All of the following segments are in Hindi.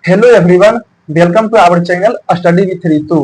Hello everyone, welcome to our channel study with Ritu.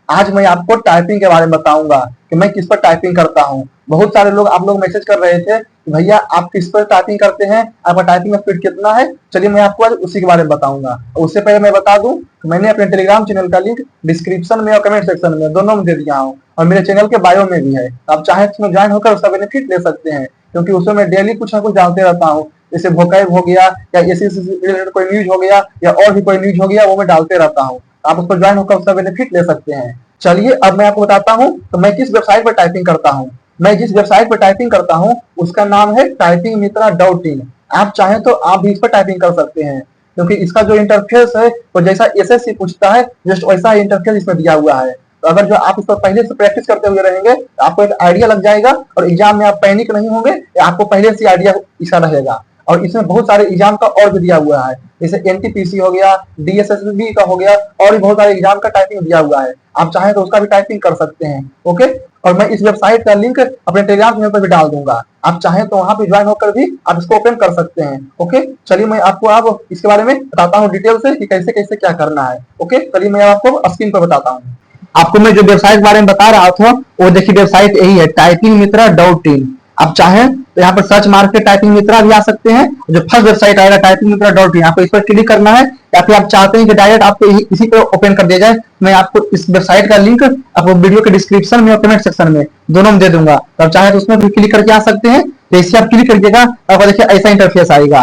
आज मैं आपको टाइपिंग के बारे में बताऊंगा कि मैं किस पर टाइपिंग करता हूं। बहुत सारे लोग आप लोग मैसेज कर रहे थे कि भैया आप किस पर टाइपिंग करते हैं, आपका टाइपिंग स्पीड कितना है। चलिए मैं आपको आज उसी के बारे में बताऊंगा। और उससे पहले मैं बता दूं कि मैंने अपने टेलीग्राम चैनल का लिंक डिस्क्रिप्शन में और कमेंट सेक्शन में दोनों में दे दिया हूँ, और मेरे चैनल के बायो में भी है। आप चाहे उसमें ज्वाइन होकर उसका बेनिफिट ले सकते हैं, क्योंकि उसमें मैं डेली कुछ ना कुछ डालते रहता हूँ। जैसे वोकैब हो गया, या इसी से रिलेटेड कोई न्यूज हो गया, या और भी कोई न्यूज हो गया, वो मैं डालते रहता हूँ। आप उस पर ज्वाइन होकर उसका बेनिफिट ले सकते हैं। चलिए अब मैं आपको बताता हूँ तो मैं किस वेबसाइट पर टाइपिंग करता हूँ। मैं जिस वेबसाइट पर टाइपिंग करता हूँ उसका नाम है typingmitra.in। आप चाहें तो आप भी इस पर टाइपिंग कर सकते हैं, क्योंकि इसका जो इंटरफेस है वो जैसा एसएससी पूछता है जस्ट वैसा ही इंटरफेस इसमें दिया हुआ है। तो अगर जो आप इस पर पहले से प्रैक्टिस करते हुए रहेंगे तो आपको एक आइडिया लग जाएगा, और एग्जाम में आप पैनिक नहीं होंगे। आपको पहले से आइडिया इसका रहेगा। और इसमें बहुत सारे एग्जाम का और भी दिया हुआ है, जैसे एनटीपीसी हो गया, डीएसएसबी का हो गया, और भी बहुत सारे एग्जाम का टाइपिंग दिया हुआ है। आप चाहें तो उसका भी टाइपिंग कर सकते हैं। ओके, और मैं इस वेबसाइट का लिंक अपने टेलीग्राम चैनल पर भी डाल दूंगा। आप चाहें तो वहां पे ज्वाइन होकर भी आप इसको ओपन कर सकते हैं। ओके, चलिए मैं आपको अब इसके बारे में बताता हूँ डिटेल से कि कैसे कैसे क्या करना है। ओके, चलिए मैं आपको स्क्रीन पर बताता हूँ। आपको मैं जो वेबसाइट के बारे में बता रहा था वो देखिए, वेबसाइट यही है typingmitra.in। आप चाहें तो यहाँ पर सर्च मार के टाइपिंग मित्रा भी आ सकते हैं। जो फर्स्ट वेबसाइट आएगा typingmitra.in, आपको इस पर क्लिक करना है, या फिर आप चाहते हैं कि डायरेक्ट आपको इसी पे ओपन कर दिया जाए। मैं आपको इस वेबसाइट का लिंक आपको वीडियो के डिस्क्रिप्शन में और कमेंट सेक्शन में दोनों में दे दूंगा। तो आप चाहे तो उसमें भी क्लिक करके आ सकते हैं। जैसे आप क्लिक करिएगा आपको देखिए ऐसा इंटरफेस आएगा।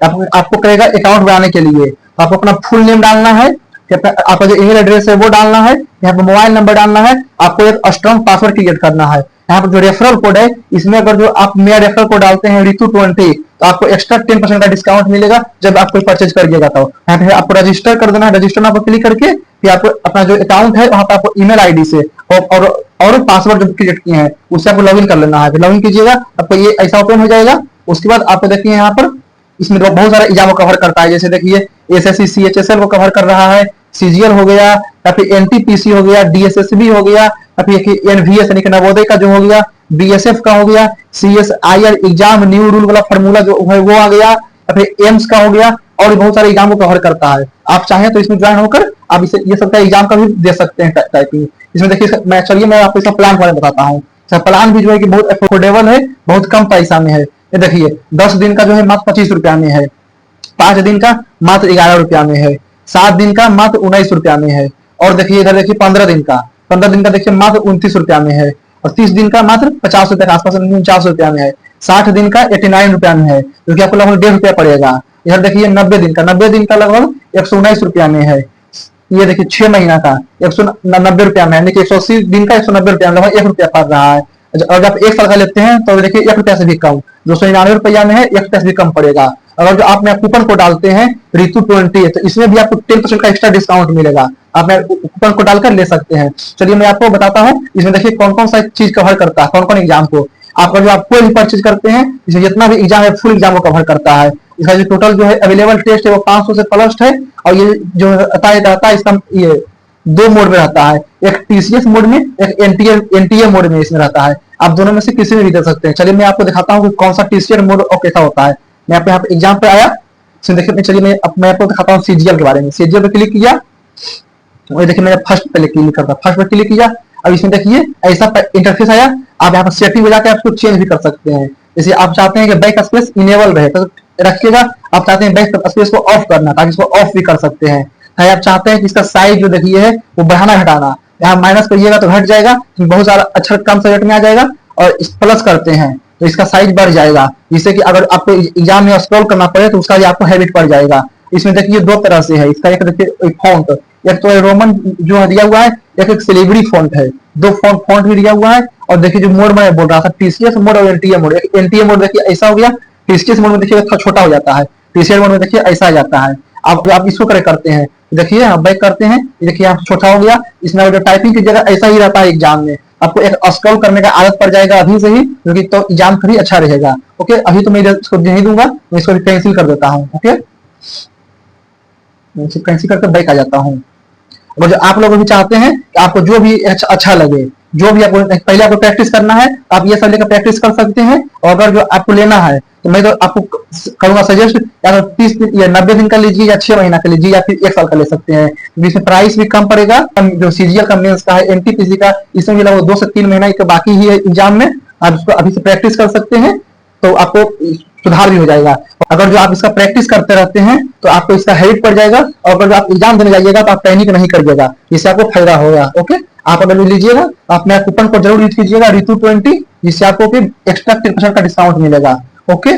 आपको कहेगा अकाउंट बनाने के लिए आपको अपना फुल नेम डालना है, आपका जो ईमेल एड्रेस है वो डालना है, यहाँ पर मोबाइल नंबर डालना है, आपको एक स्ट्रॉन्ग पासवर्ड क्रिएट करना है। यहाँ पर जो रेफरल कोड है इसमें अगर जो आप मेरा रेफरल कोड डालते हैं रितु20, तो आपको एक्स्ट्रा 10% का डिस्काउंट मिलेगा जब आप कोई परचेज करिएगा। तो यहाँ पे आपको रजिस्टर कर देना है। रजिस्टर आपको क्लिक करके फिर आपको अपना जो अकाउंट है वहाँ पर आपको ईमेल आईडी से और पासवर्ड जो क्रिएट किए हैं उससे आपको लॉगिन कर लेना है। लॉगिन कीजिएगा, आपको ये ऐसा ओपन हो जाएगा। उसके बाद आपको देखिए यहाँ पर इसमें बहुत सारे एग्जाम को कवर करता है। जैसे देखिए एसएससी सीएचएसएल को कवर कर रहा है, सीजीएल हो गया, या फिर एनटीपीसी हो गया, डीएसएसबी हो गया, या फिर एनवीएस यानी कि नवोदय का जो हो गया, बीएसएफ का हो गया, सीएसआईआर एग्जाम न्यू रूल वाला फार्मूला जो है वो आ गया, या फिर एम्स का हो गया, और बहुत सारे एग्जाम को कवर करता है। आप चाहें तो इसमें ज्वाइन होकर आप इसे ये सब का एग्जाम का भी दे सकते हैं टाइपिंग। इसमें देखिए मैं आपको इसका प्लान बारे में बताता हूँ। प्लान भी जो है कि बहुत अफोर्डेबल है, बहुत कम पैसा में है। ये देखिए 10 दिन का जो है मात्र 25 रुपया में है, 5 दिन का मात्र 11 रुपया में है, 7 दिन का मात्र 19 रुपया में है, और देखिए इधर देखिए 15 दिन का देखिए मात्र 29 रुपया में है, और 30 दिन का मात्र 50 रुपया के आसपास 49 रुपया में है, 60 दिन का 89 रुपया में है, जो कि आपको लगभग 1.5 रुपया पड़ेगा। इधर देखिए 90 दिन का लगभग 119 रुपया में है। ये देखिए 6 महीना का 190 रुपया में है, यानी कि 180 दिन का 190 रुपया में लगभग 1 रुपया पड़ रहा है। अगर आप 1 साल का लेते हैं तो देखिए 1 रुपया से भी कम, 299 रुपया में है, 1 रुपया से भी कम पड़ेगा। अगर जो आप कूपन को डालते हैं रितु20, तो इसमें भी आपको 10% का एक्स्ट्रा डिस्काउंट मिलेगा। आप कूपन को डालकर ले सकते हैं। चलिए मैं आपको बताता हूँ इसमें देखिए कौन कौन सा चीज कवर करता है, कौन कौन एग्जाम को। आपका जो आप कोई भी परचेज करते हैं इसमें जितना भी एग्जाम है फुल एग्जाम को कवर करता है। इसका जो टोटल जो है अवेलेबल टेस्ट है वो 500 से प्लस है। और ये जो रहता है इसका ये 2 मोड में रहता है, एक टीसीएस मोड में, एक एनटीए मोड में इसमें रहता है। आप दोनों में से किसी में भी दे सकते हैं। चलिए मैं आपको दिखाता हूँ कि कौन सा टीसीएस मोड और कैसा होता है। मैं यहाँ पे एग्जाम पे आया, देखिए चलिए मैं आपको दिखाता हूँ सीजीएल के बारे में। सीजीएल पे क्लिक किया, देखिए मैंने फर्स्ट पे क्लिक करता, फर्स्ट पे क्लिक किया। अब इसमें देखिए ऐसा इंटरफेस आया। आप यहाँ पर सेटिंग में जाकर आपको चेंज भी कर सकते हैं। जैसे आप चाहते हैं कि बैक स्पेस इनेबल रहे तो रखिएगा, आप चाहते हैं बैक स्पेस को ऑफ करना ताकि इसको ऑफ भी कर सकते हैं। आप चाहते हैं कि इसका साइज जो देखिए है वो बढ़ाना घटाना, यहाँ माइनस करिएगा तो घट जाएगा, बहुत सारा अक्षर कम साइज में आ जाएगा, और इस प्लस करते हैं तो इसका साइज बढ़ जाएगा, जिससे कि अगर आपको एग्जाम में स्क्रॉल करना पड़े तो उसका भी आपको हैबिट पड़ जाएगा। इसमें देखिए 2 तरह से है इसका, एक देखिए फॉन्ट, एक तो रोमन जो दिया हुआ है, एक सेलिब्री फॉन्ट है। 2 फॉन्ट भी दिया हुआ है। और देखिए जो मोड में बोल रहा था टीसीएस मोड और एनटीए मोड, एनटीए मोड देखिए ऐसा हो गया, टीसीएस मोड में देखिए थोड़ा छोटा हो जाता है, टीसीएस मोड में देखिए ऐसा आ जाता है। आप इसको करेक्ट करते हैं, देखिए आप बैक करते हैं, देखिए यहाँ छोटा हो गया। इसमें जो टाइपिंग की जगह ऐसा ही रहता है एग्जाम में, आपको एक स्क्रॉल करने का आदत पड़ जाएगा अभी से ही, क्योंकि तो एग्जाम कभी अच्छा रहेगा। ओके, अभी तो मैं इसको नहीं दूंगा, मैं इसको कैंसिल कर देता हूँ। ओके, कैंसिल करके बैक आ जाता हूँ। अगर जो आप लोग भी चाहते हैं कि आपको जो भी अच्छा लगे जो भी आपको पहले आपको प्रैक्टिस करना है, आप ये सब लेकर प्रैक्टिस कर सकते हैं। और अगर जो आपको लेना है तो मैं तो आपको करूंगा सजेस्ट, या तो 30 दिन या 90 दिन का लीजिए, या 6 महीना का लीजिए, या फिर 1 साल का ले सकते हैं। इसमें प्राइस भी कम पड़ेगा। जो सीजीएल का मेंस का है, एनटीपीसी का, इसमें भी लगभग 2 से 3 महीना का बाकी ही है एग्जाम में। आप इसको अभी से प्रैक्टिस कर सकते हैं, तो आपको सुधार भी हो जाएगा। अगर जो आप इसका प्रैक्टिस करते रहते हैं तो आपको इसका हैबिट पड़ जाएगा, और अगर जो आप एग्जाम देने जाइएगा तो आप पैनिक नहीं करिएगा, इससे आपको फायदा होगा। ओके, आप अगर लीजिएगा तो आप मेरा कूपन कोड जरूर यूज कीजिएगा, ऋतु20, जिससे आपको फिर एक्स्ट्रा 10% का डिस्काउंट मिलेगा। ओके,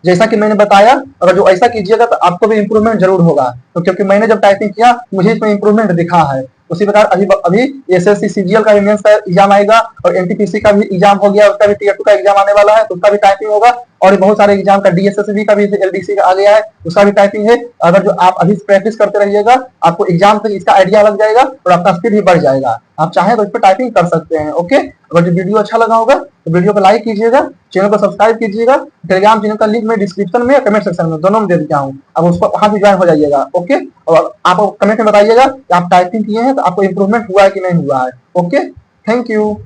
जैसा कि मैंने बताया, अगर जो ऐसा कीजिएगा तो आपको भी इंप्रूवमेंट जरूर होगा। तो क्योंकि मैंने जब टाइपिंग किया मुझे इसमें इंप्रूवमेंट दिखा है। उसी प्रकार अभी अभी एसएससी सीजीएल का मेंस का एग्जाम आएगा, और एनटीपीसी का भी एग्जाम हो गया, उसका भी टीयर 2 का एग्जाम आने वाला है, तो उसका भी टाइपिंग होगा। और बहुत सारे एग्जाम का डीएसएसबी का भी, एलडीसी का आ गया है, उसका भी टाइपिंग है। अगर जो आप अभी प्रैक्टिस करते रहिएगा, आपको एग्जाम तक इसका आइडिया लग जाएगा और आपका स्पीड भी बढ़ जाएगा। आप चाहें तो इस पर टाइपिंग कर सकते हैं। ओके, अगर जो वीडियो अच्छा लगा होगा तो वीडियो को लाइक कीजिएगा, चैनल को सब्सक्राइब कीजिएगा। टेलीग्राम चैनल का लिंक मैं डिस्क्रिप्शन में या कमेंट सेक्शन में दोनों में दे दिया हूँ, अब उसको वहां भी ज्वाइन हो जाइएगा। ओके, और आप कमेंट में बताइएगा कि आप टाइपिंग किए हैं तो आपको इंप्रूवमेंट हुआ है कि नहीं हुआ है। Okay, thank you.